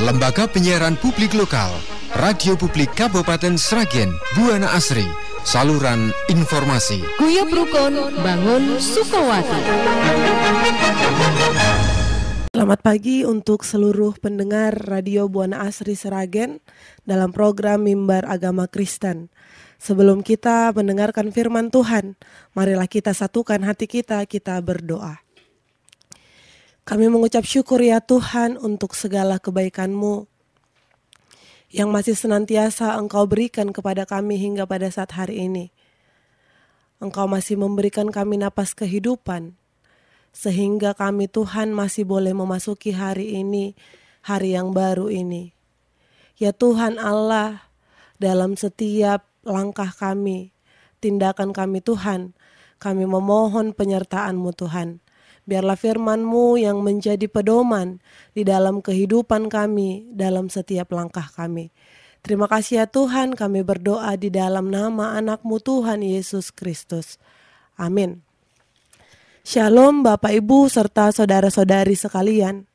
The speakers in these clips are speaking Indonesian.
Lembaga Penyiaran Publik Lokal, Radio Publik Kabupaten Sragen, Buana Asri, saluran informasi. Guyub Rukun, bangun Sukawati. Selamat pagi untuk seluruh pendengar Radio Buana Asri Sragen dalam program Mimbar Agama Kristen. Sebelum kita mendengarkan firman Tuhan, marilah kita satukan hati kita berdoa. Kami mengucap syukur ya Tuhan untuk segala kebaikan-Mu yang masih senantiasa Engkau berikan kepada kami hingga pada saat hari ini. Engkau masih memberikan kami napas kehidupan, sehingga kami Tuhan masih boleh memasuki hari ini, hari yang baru ini. Ya Tuhan Allah, dalam setiap langkah kami, tindakan kami Tuhan, kami memohon penyertaan-Mu Tuhan. Biarlah firman-Mu yang menjadi pedoman di dalam kehidupan kami, dalam setiap langkah kami. Terima kasih ya Tuhan, kami berdoa di dalam nama anak-Mu Tuhan Yesus Kristus. Amin. Shalom Bapak Ibu serta saudara-saudari sekalian.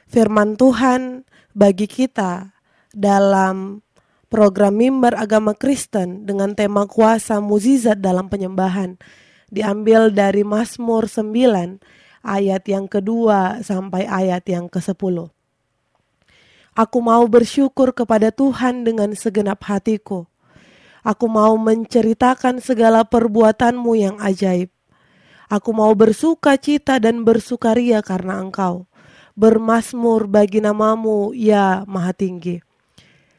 Firman Tuhan bagi kita dalam program Mimbar Agama Kristen dengan tema kuasa mukjizat dalam penyembahan diambil dari Mazmur 9 ayat yang kedua sampai ayat yang ke-10. Aku mau bersyukur kepada Tuhan dengan segenap hatiku. Aku mau menceritakan segala perbuatan-Mu yang ajaib. Aku mau bersuka cita dan bersukaria karena Engkau. Bermazmur bagi nama-Mu, ya Maha Tinggi.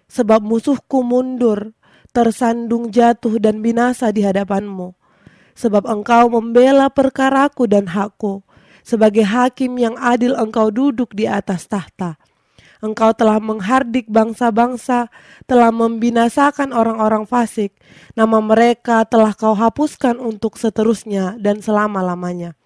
Sebab musuhku mundur, tersandung jatuh dan binasa di hadapan-Mu. Sebab Engkau membela perkaraku dan hakku. Sebagai hakim yang adil Engkau duduk di atas tahta. Engkau telah menghardik bangsa-bangsa, telah membinasakan orang-orang fasik. Nama mereka telah Kau hapuskan untuk seterusnya dan selama-lamanya.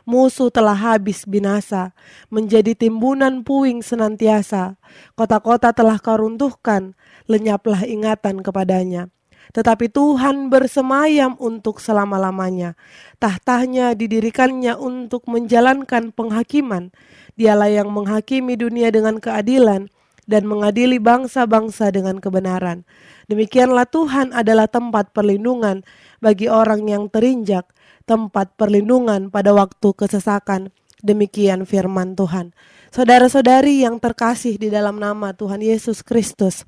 Musuh telah habis binasa, menjadi timbunan puing senantiasa. Kota-kota telah Kau runtuhkan, lenyaplah ingatan kepadanya. Tetapi Tuhan bersemayam untuk selama-lamanya. Tahtanya didirikannya untuk menjalankan penghakiman. Dialah yang menghakimi dunia dengan keadilan dan mengadili bangsa-bangsa dengan kebenaran. Demikianlah Tuhan adalah tempat perlindungan bagi orang yang terinjak, tempat perlindungan pada waktu kesesakan. Demikian firman Tuhan. Saudara-saudari yang terkasih di dalam nama Tuhan Yesus Kristus,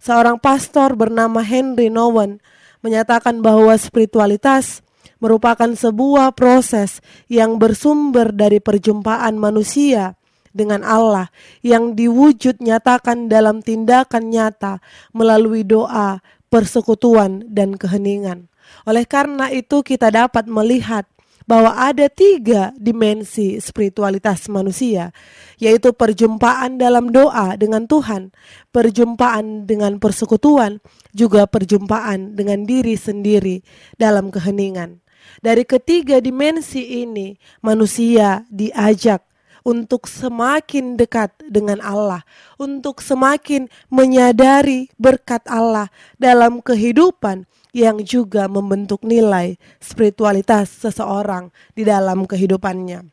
seorang pastor bernama Henry Nouwen menyatakan bahwa spiritualitas merupakan sebuah proses yang bersumber dari perjumpaan manusia dengan Allah yang diwujud nyatakan dalam tindakan nyata melalui doa, persekutuan, dan keheningan. Oleh karena itu kita dapat melihat bahwa ada 3 dimensi spiritualitas manusia, yaitu perjumpaan dalam doa dengan Tuhan, perjumpaan dengan persekutuan, juga perjumpaan dengan diri sendiri dalam keheningan. Dari ketiga dimensi ini, manusia diajak untuk semakin dekat dengan Allah, untuk semakin menyadari berkat Allah dalam kehidupan yang juga membentuk nilai spiritualitas seseorang di dalam kehidupannya.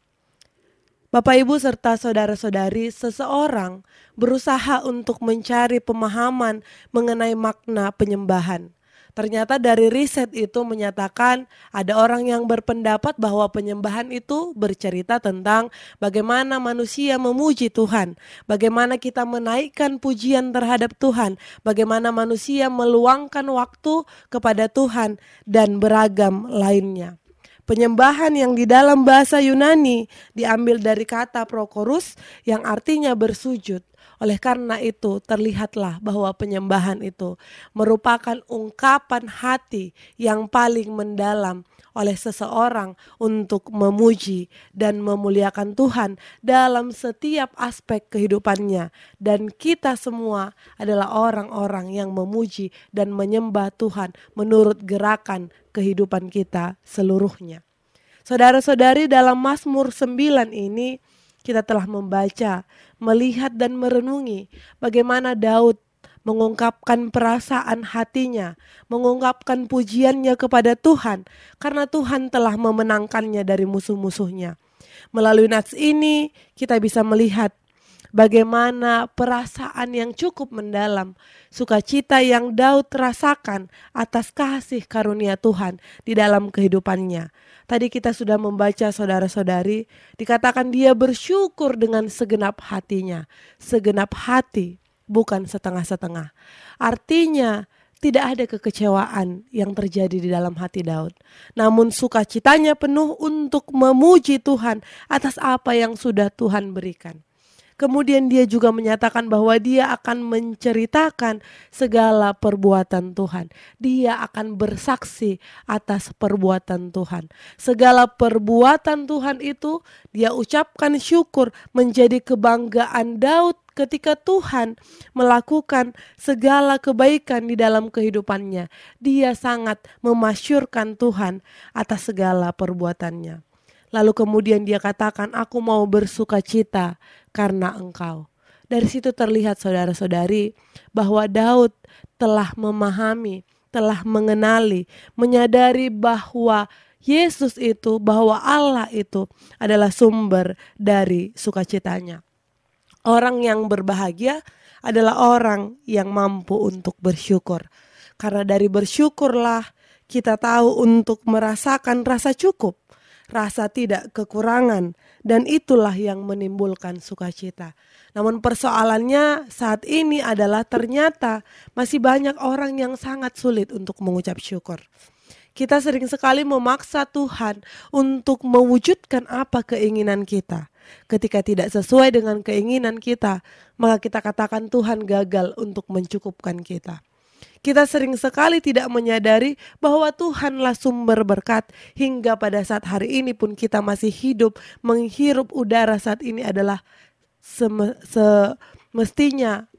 Bapak Ibu serta saudara-saudari, seseorang berusaha untuk mencari pemahaman mengenai makna penyembahan. Ternyata dari riset itu menyatakan ada orang yang berpendapat bahwa penyembahan itu bercerita tentang bagaimana manusia memuji Tuhan, bagaimana kita menaikkan pujian terhadap Tuhan, bagaimana manusia meluangkan waktu kepada Tuhan, dan beragam lainnya. Penyembahan yang di dalam bahasa Yunani diambil dari kata prokorus yang artinya bersujud. Oleh karena itu terlihatlah bahwa penyembahan itu merupakan ungkapan hati yang paling mendalam oleh seseorang untuk memuji dan memuliakan Tuhan dalam setiap aspek kehidupannya. Dan kita semua adalah orang-orang yang memuji dan menyembah Tuhan menurut gerakan kehidupan kita seluruhnya. Saudara-saudari, dalam Mazmur 9 ini kita telah membaca, melihat dan merenungi bagaimana Daud mengungkapkan perasaan hatinya, mengungkapkan pujiannya kepada Tuhan karena Tuhan telah memenangkannya dari musuh-musuhnya. Melalui nats ini kita bisa melihat Bagaimana perasaan yang cukup mendalam, sukacita yang Daud rasakan atas kasih karunia Tuhan di dalam kehidupannya. Tadi kita sudah membaca, saudara-saudari, dikatakan dia bersyukur dengan segenap hatinya. Segenap hati, bukan setengah-setengah. Artinya tidak ada kekecewaan yang terjadi di dalam hati Daud. Namun sukacitanya penuh untuk memuji Tuhan atas apa yang sudah Tuhan berikan. Kemudian dia juga menyatakan bahwa dia akan menceritakan segala perbuatan Tuhan. Dia akan bersaksi atas perbuatan Tuhan. Segala perbuatan Tuhan itu dia ucapkan syukur, menjadi kebanggaan Daud ketika Tuhan melakukan segala kebaikan di dalam kehidupannya. Dia sangat memasyurkan Tuhan atas segala perbuatannya. Lalu kemudian dia katakan, aku mau bersukacita karena engkau. Dari situ terlihat, saudara-saudari, bahwa Daud telah memahami, telah mengenali, menyadari bahwa Yesus itu, bahwa Allah itu adalah sumber dari sukacitanya. Orang yang berbahagia adalah orang yang mampu untuk bersyukur. Karena dari bersyukurlah kita tahu untuk merasakan rasa cukup, rasa tidak kekurangan, dan itulah yang menimbulkan sukacita. Namun persoalannya saat ini adalah ternyata masih banyak orang yang sangat sulit untuk mengucap syukur. Kita sering sekali memaksa Tuhan untuk mewujudkan apa keinginan kita. Ketika tidak sesuai dengan keinginan kita, maka kita katakan Tuhan gagal untuk mencukupkan kita. Kita sering sekali tidak menyadari bahwa Tuhanlah sumber berkat, hingga pada saat hari ini pun kita masih hidup, menghirup udara saat ini adalah semestinya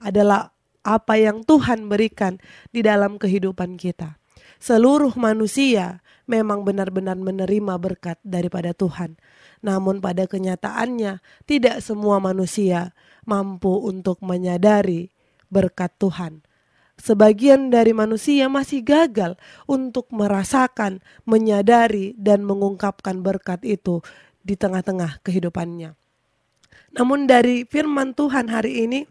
adalah apa yang Tuhan berikan di dalam kehidupan kita. Seluruh manusia memang benar-benar menerima berkat daripada Tuhan. Namun pada kenyataannya tidak semua manusia mampu untuk menyadari berkat Tuhan. Sebagian dari manusia masih gagal untuk merasakan, menyadari, dan mengungkapkan berkat itu di tengah-tengah kehidupannya. Namun dari firman Tuhan hari ini,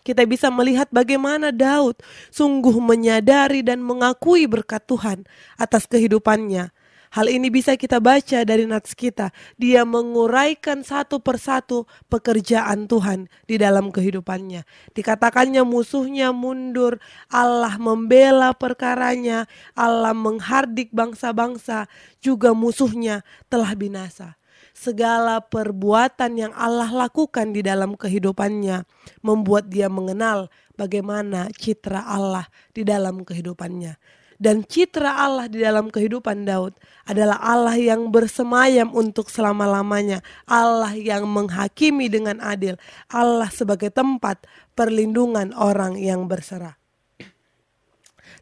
kita bisa melihat bagaimana Daud sungguh menyadari dan mengakui berkat Tuhan atas kehidupannya. Hal ini bisa kita baca dari nats kita. Dia menguraikan satu persatu pekerjaan Tuhan di dalam kehidupannya. Dikatakannya musuhnya mundur, Allah membela perkaranya, Allah menghardik bangsa-bangsa, juga musuhnya telah binasa. Segala perbuatan yang Allah lakukan di dalam kehidupannya membuat dia mengenal bagaimana citra Allah di dalam kehidupannya. Dan citra Allah di dalam kehidupan Daud adalah Allah yang bersemayam untuk selama-lamanya. Allah yang menghakimi dengan adil. Allah sebagai tempat perlindungan orang yang berserah.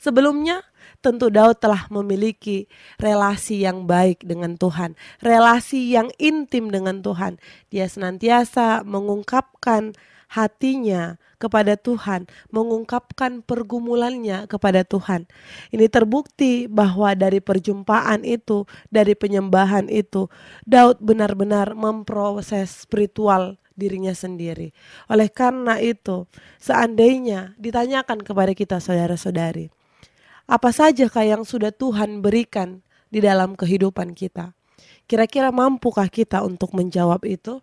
Sebelumnya tentu Daud telah memiliki relasi yang baik dengan Tuhan. Relasi yang intim dengan Tuhan. Dia senantiasa mengungkapkan hatinya kepada Tuhan, mengungkapkan pergumulannya kepada Tuhan. Ini terbukti bahwa dari perjumpaan itu, dari penyembahan itu, Daud benar-benar memproses spiritual dirinya sendiri. Oleh karena itu, seandainya ditanyakan kepada kita saudara-saudari, apa sajakah yang sudah Tuhan berikan di dalam kehidupan kita? Kira-kira mampukah kita untuk menjawab itu?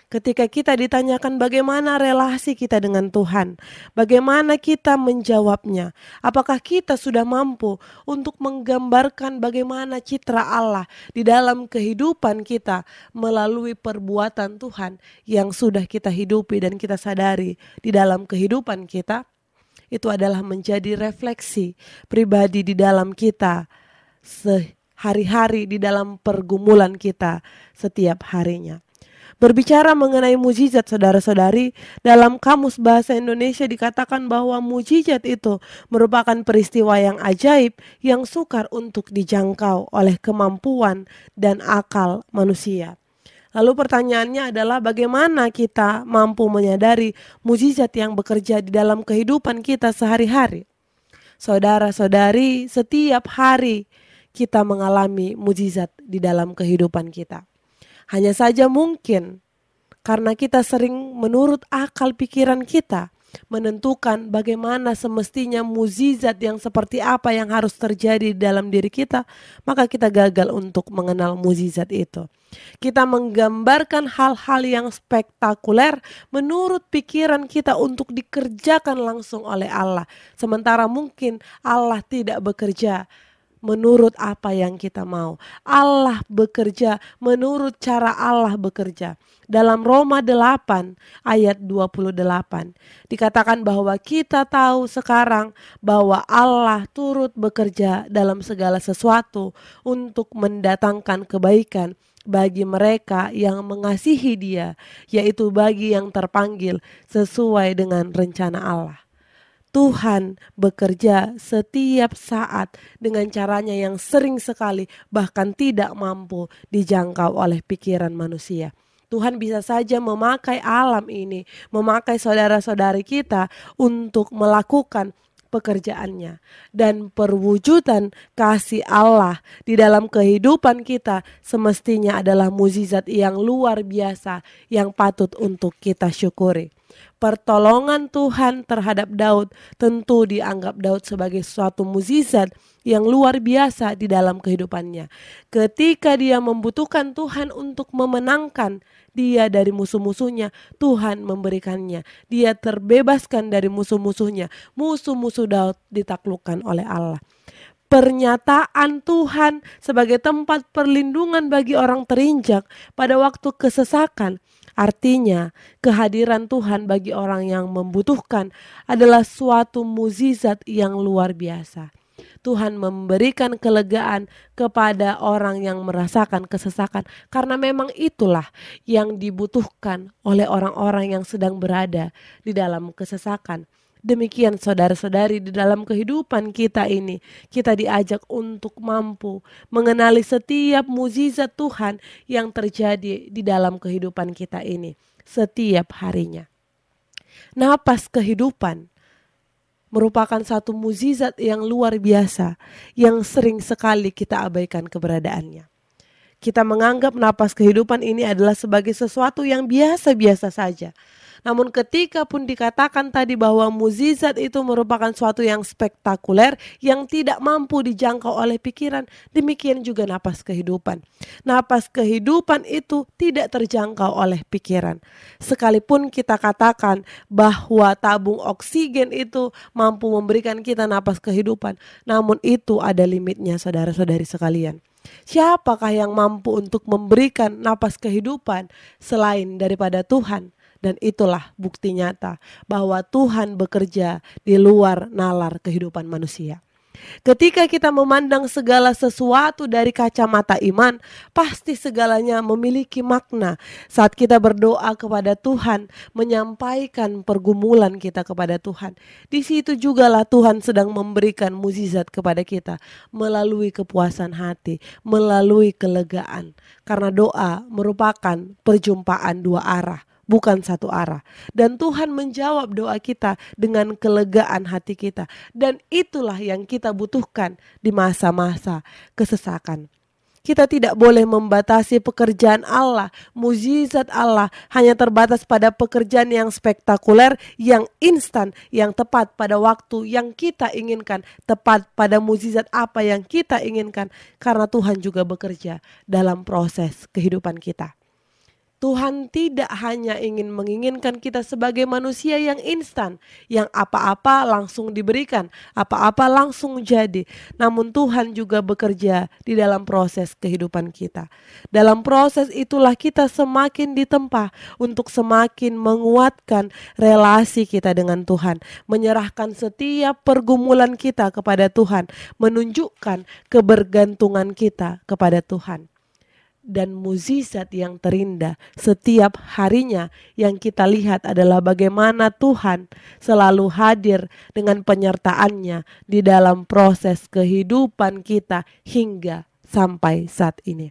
Ketika kita ditanyakan bagaimana relasi kita dengan Tuhan, bagaimana kita menjawabnya? Apakah kita sudah mampu untuk menggambarkan bagaimana citra Allah di dalam kehidupan kita melalui perbuatan Tuhan yang sudah kita hidupi dan kita sadari di dalam kehidupan kita? Itu adalah menjadi refleksi pribadi di dalam kita sehari-hari, di dalam pergumulan kita setiap harinya. Berbicara mengenai mujizat, saudara-saudari, dalam Kamus Bahasa Indonesia dikatakan bahwa mujizat itu merupakan peristiwa yang ajaib yang sukar untuk dijangkau oleh kemampuan dan akal manusia. Lalu pertanyaannya adalah bagaimana kita mampu menyadari mujizat yang bekerja di dalam kehidupan kita sehari-hari? Saudara-saudari, setiap hari kita mengalami mujizat di dalam kehidupan kita. Hanya saja mungkin Karena kita sering menurut akal pikiran kita menentukan bagaimana semestinya mukjizat yang seperti apa yang harus terjadi dalam diri kita, maka kita gagal untuk mengenal mukjizat itu. Kita menggambarkan hal-hal yang spektakuler menurut pikiran kita untuk dikerjakan langsung oleh Allah, sementara mungkin Allah tidak bekerja menurut apa yang kita mau. Allah bekerja menurut cara Allah bekerja. Dalam Roma 8 ayat 28 dikatakan bahwa kita tahu sekarang bahwa Allah turut bekerja dalam segala sesuatu untuk mendatangkan kebaikan bagi mereka yang mengasihi Dia, yaitu bagi yang terpanggil sesuai dengan rencana Allah. Tuhan bekerja setiap saat dengan caranya yang sering sekali bahkan tidak mampu dijangkau oleh pikiran manusia. Tuhan bisa saja memakai alam ini, memakai saudara-saudari kita untuk melakukan pekerjaannya. Dan perwujudan kasih Allah di dalam kehidupan kita semestinya adalah mukjizat yang luar biasa yang patut untuk kita syukuri. Pertolongan Tuhan terhadap Daud tentu dianggap Daud sebagai suatu mukjizat yang luar biasa di dalam kehidupannya. Ketika dia membutuhkan Tuhan untuk memenangkan dia dari musuh-musuhnya, Tuhan memberikannya. Dia terbebaskan dari musuh-musuhnya. Musuh-musuh Daud ditaklukkan oleh Allah. Pernyataan Tuhan sebagai tempat perlindungan bagi orang terinjak pada waktu kesesakan, artinya kehadiran Tuhan bagi orang yang membutuhkan adalah suatu mukjizat yang luar biasa. Tuhan memberikan kelegaan kepada orang yang merasakan kesesakan, karena memang itulah yang dibutuhkan oleh orang-orang yang sedang berada di dalam kesesakan. Demikian saudara-saudari, di dalam kehidupan kita ini, kita diajak untuk mampu mengenali setiap mukjizat Tuhan yang terjadi di dalam kehidupan kita ini setiap harinya. Napas kehidupan merupakan satu mukjizat yang luar biasa yang sering sekali kita abaikan keberadaannya. Kita menganggap napas kehidupan ini adalah sebagai sesuatu yang biasa-biasa saja. Namun ketika pun dikatakan tadi bahwa mukjizat itu merupakan suatu yang spektakuler yang tidak mampu dijangkau oleh pikiran, demikian juga napas kehidupan. Napas kehidupan itu tidak terjangkau oleh pikiran. Sekalipun kita katakan bahwa tabung oksigen itu mampu memberikan kita napas kehidupan, namun itu ada limitnya saudara-saudari sekalian. Siapakah yang mampu untuk memberikan napas kehidupan selain daripada Tuhan? Dan itulah bukti nyata bahwa Tuhan bekerja di luar nalar kehidupan manusia. Ketika kita memandang segala sesuatu dari kacamata iman, pasti segalanya memiliki makna. Saat kita berdoa kepada Tuhan, menyampaikan pergumulan kita kepada Tuhan, di situ jugalah Tuhan sedang memberikan mukjizat kepada kita melalui kepuasan hati, melalui kelegaan. Karena doa merupakan perjumpaan dua arah, bukan satu arah. Dan Tuhan menjawab doa kita dengan kelegaan hati kita. Dan itulah yang kita butuhkan di masa-masa kesesakan. Kita tidak boleh membatasi pekerjaan Allah. Mukjizat Allah hanya terbatas pada pekerjaan yang spektakuler, yang instan, yang tepat pada waktu yang kita inginkan, tepat pada mukjizat apa yang kita inginkan. Karena Tuhan juga bekerja dalam proses kehidupan kita. Tuhan tidak hanya menginginkan kita sebagai manusia yang instan, yang apa-apa langsung diberikan, apa-apa langsung jadi. Namun Tuhan juga bekerja di dalam proses kehidupan kita. Dalam proses itulah kita semakin ditempa untuk semakin menguatkan relasi kita dengan Tuhan, menyerahkan setiap pergumulan kita kepada Tuhan, menunjukkan kebergantungan kita kepada Tuhan. Dan mukjizat yang terindah setiap harinya yang kita lihat adalah bagaimana Tuhan selalu hadir dengan penyertaannya di dalam proses kehidupan kita hingga sampai saat ini.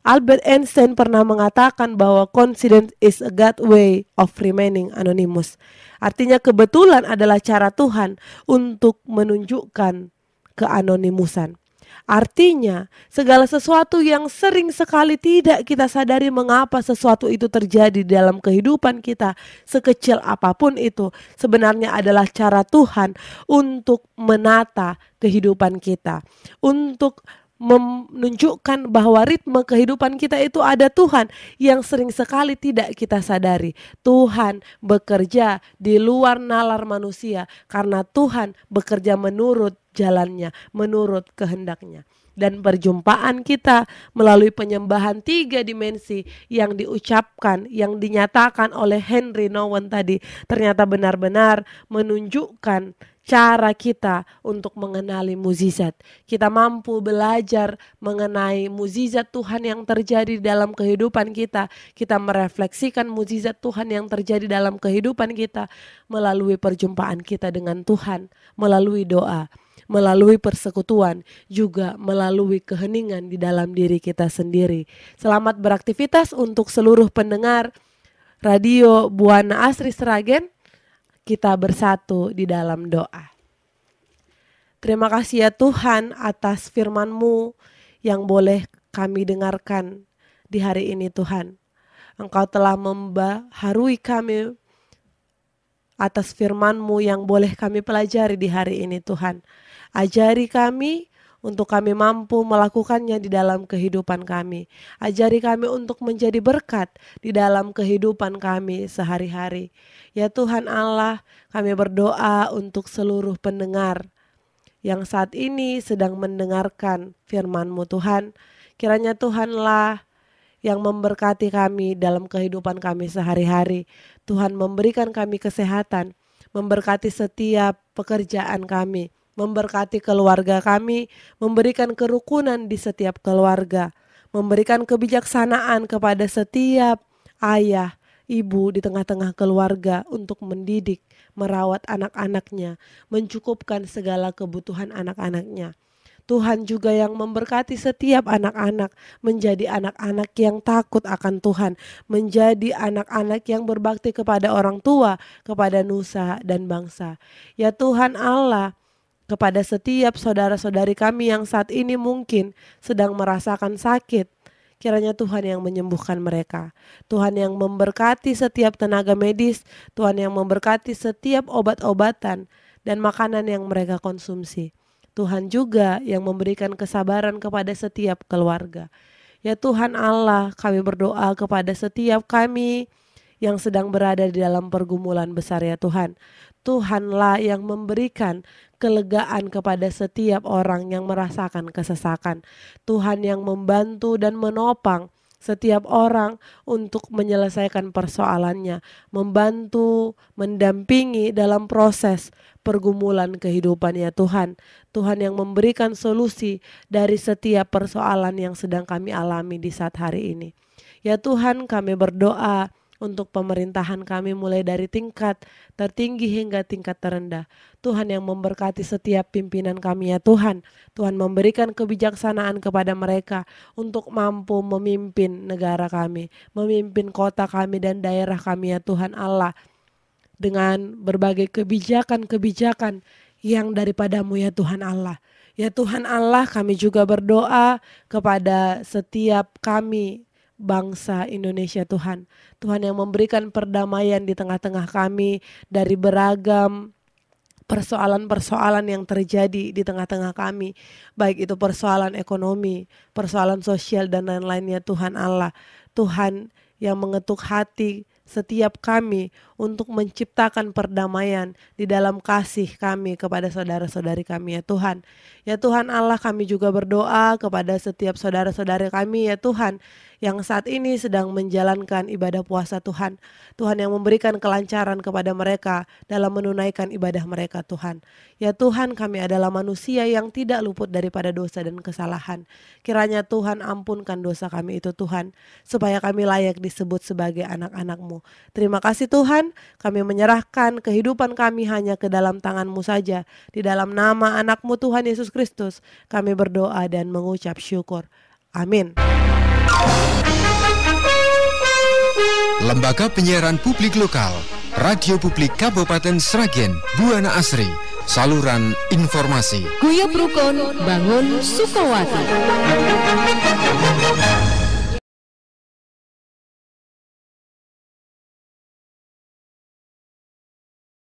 Albert Einstein pernah mengatakan bahwa coincidence is a God way of remaining anonymous. Artinya kebetulan adalah cara Tuhan untuk menunjukkan keanonimusan. Artinya, segala sesuatu yang sering sekali tidak kita sadari mengapa sesuatu itu terjadi dalam kehidupan kita, sekecil apapun itu, sebenarnya adalah cara Tuhan untuk menata kehidupan kita, untuk menunjukkan bahwa ritme kehidupan kita itu ada Tuhan yang sering sekali tidak kita sadari. Tuhan bekerja di luar nalar manusia karena Tuhan bekerja menurut jalannya, menurut kehendaknya. Dan perjumpaan kita melalui penyembahan 3 dimensi yang diucapkan, yang dinyatakan oleh Henry Nouwen tadi, ternyata benar-benar menunjukkan cara kita untuk mengenali mukjizat. Kita mampu belajar mengenai mukjizat Tuhan yang terjadi dalam kehidupan kita. Kita merefleksikan mukjizat Tuhan yang terjadi dalam kehidupan kita melalui perjumpaan kita dengan Tuhan, melalui doa, melalui persekutuan, juga melalui keheningan di dalam diri kita sendiri. Selamat beraktivitas untuk seluruh pendengar Radio Buana Asri Sragen. Kita bersatu di dalam doa. Terima kasih ya Tuhan atas firman-Mu yang boleh kami dengarkan di hari ini Tuhan. Engkau telah membaharui kami atas firman-Mu yang boleh kami pelajari di hari ini Tuhan. Ajari kami untuk kami mampu melakukannya di dalam kehidupan kami. Ajari kami untuk menjadi berkat di dalam kehidupan kami sehari-hari. Ya Tuhan Allah, kami berdoa untuk seluruh pendengar yang saat ini sedang mendengarkan firman-Mu Tuhan. Kiranya Tuhanlah yang memberkati kami dalam kehidupan kami sehari-hari. Tuhan memberikan kami kesehatan, memberkati setiap pekerjaan kami, memberkati keluarga kami, memberikan kerukunan di setiap keluarga, memberikan kebijaksanaan kepada setiap ayah, ibu di tengah-tengah keluarga untuk mendidik, merawat anak-anaknya, mencukupkan segala kebutuhan anak-anaknya. Tuhan juga yang memberkati setiap anak-anak menjadi anak-anak yang takut akan Tuhan, menjadi anak-anak yang berbakti kepada orang tua, kepada nusa dan bangsa. Ya Tuhan Allah, kepada setiap saudara-saudari kami yang saat ini mungkin sedang merasakan sakit, kiranya Tuhan yang menyembuhkan mereka. Tuhan yang memberkati setiap tenaga medis, Tuhan yang memberkati setiap obat-obatan dan makanan yang mereka konsumsi. Tuhan juga yang memberikan kesabaran kepada setiap keluarga. Ya Tuhan Allah, kami berdoa kepada setiap kami yang sedang berada di dalam pergumulan besar ya Tuhan. Tuhanlah yang memberikan kelegaan kepada setiap orang yang merasakan kesesakan. Tuhan yang membantu dan menopang setiap orang untuk menyelesaikan persoalannya, membantu, mendampingi dalam proses pergumulan kehidupan ya Tuhan. Tuhan yang memberikan solusi dari setiap persoalan yang sedang kami alami di saat hari ini. Ya Tuhan, kami berdoa untuk pemerintahan kami mulai dari tingkat tertinggi hingga tingkat terendah. Tuhan yang memberkati setiap pimpinan kami ya Tuhan. Tuhan memberikan kebijaksanaan kepada mereka untuk mampu memimpin negara kami, memimpin kota kami dan daerah kami ya Tuhan Allah. Dengan berbagai kebijakan-kebijakan yang daripada-Mu ya Tuhan Allah. Ya Tuhan Allah, kami juga berdoa kepada setiap kami bangsa Indonesia Tuhan. Tuhan yang memberikan perdamaian di tengah-tengah kami dari beragam persoalan-persoalan yang terjadi di tengah-tengah kami. Baik itu persoalan ekonomi, persoalan sosial dan lain-lainnya Tuhan Allah. Tuhan yang mengetuk hati setiap kami untuk menciptakan perdamaian di dalam kasih kami kepada saudara-saudari kami ya Tuhan. Ya Tuhan Allah, kami juga berdoa kepada setiap saudara-saudari kami ya Tuhan yang saat ini sedang menjalankan ibadah puasa Tuhan. Tuhan yang memberikan kelancaran kepada mereka dalam menunaikan ibadah mereka Tuhan. Ya Tuhan, kami adalah manusia yang tidak luput daripada dosa dan kesalahan. Kiranya Tuhan ampunkan dosa kami itu Tuhan, supaya kami layak disebut sebagai anak-anak-Mu. Terima kasih Tuhan, kami menyerahkan kehidupan kami hanya ke dalam tangan-Mu saja. Di dalam nama anak-Mu Tuhan Yesus Kristus, kami berdoa dan mengucap syukur. Amin. Lembaga Penyiaran Publik Lokal, Radio Publik Kabupaten Sragen, Buana Asri, saluran informasi. Guyub Rukun Bangun Sukawati.